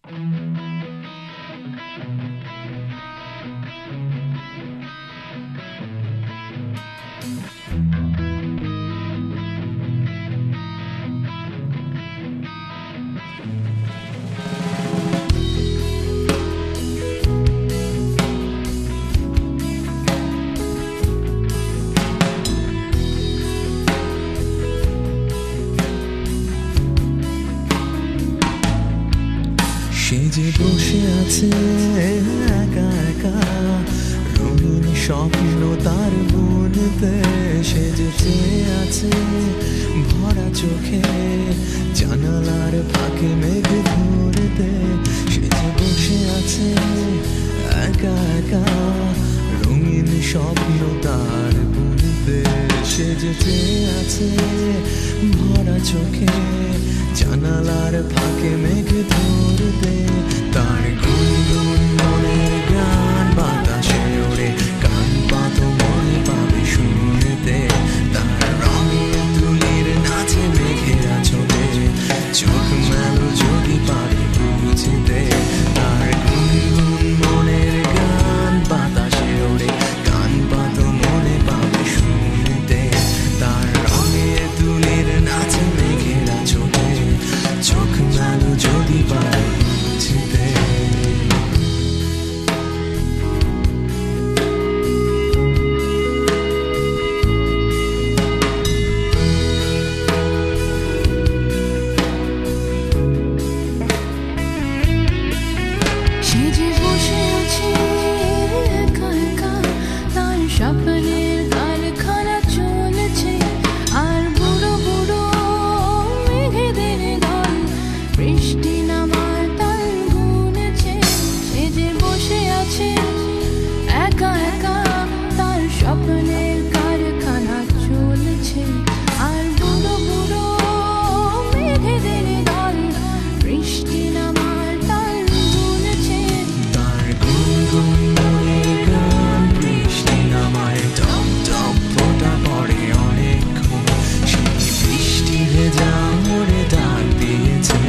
সে যে বসে আছে একা একা, রঙিন স্বপ্ন তার মনেতে। সে যে চেয়ে আছে ভরা চোখে, জানালার ফাঁকে মেঘ ধরতে। সে যে বসে আছে একা একা, রঙিন স্বপ্ন তার মনেতে। সে যে চেয়ে আছে ভরা চোখে, জানালার ফাঁকে মেঘ ধরতে। তার গুনগুন মনের গান বাতাসে ওড়ে, কান পাতো মনে পাবে শুনতে। তার রঙের তুলির নাচে মেঘেরা চলে, চোখ মেলো যদি পারে বুঝতে। তার গুনগুন মনের গান বাতাসে ওড়ে, কান পাতো মনে পাবে শুনতে। তার রঙের তুলির নাচে মেঘেরা চলে, চোখ মেলো যদি পারে বুঝতে। সে যে বসে আছে একা একা, তার স্বপ্নের কারখানা চলেছে। আর বুড়ো বুড়ো মেঘেদের দল বৃষ্টি নামার তাল গুনেছে। সে যে বসে আছে একা একা, তার স্বপ্নের কারখানা চলেছে। আর বুড়ো বুড়ো মেঘেদের দল বৃষ্টি নামার তাল গুনেছে। তার গুনগুন মনের গান বৃষ্টি নামায়, টপ টপ ফোঁটা পড়ে অনেকক্ষণ। সেই বৃষ্টি ভেজা মোড়ে ডাক দিয়েছে,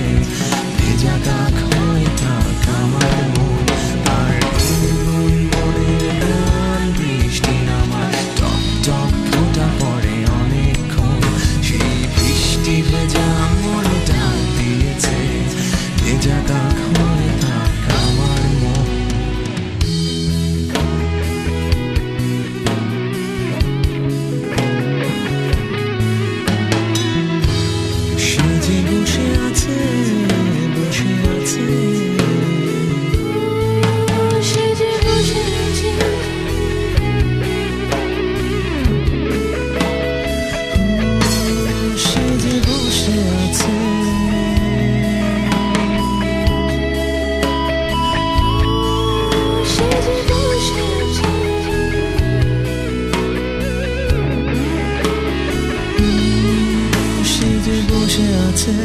ভেজা কাক হয়ে থাক আমার মন। তার গুনগুন মনের গান বৃষ্টি নামায়, টপ টপ ফোঁটা পড়ে অনেকক্ষণ। সেই বৃষ্টি ভেজা মোড়ে ডাক দিয়েছে, ভেজা কাক হয়ে থাক আমার মন। সে যে বসে আছে, বসে আছে। সে যে বসে আছে, সে যে বসে আছে। সে যে বসে আছে। সে যে বসে আছে।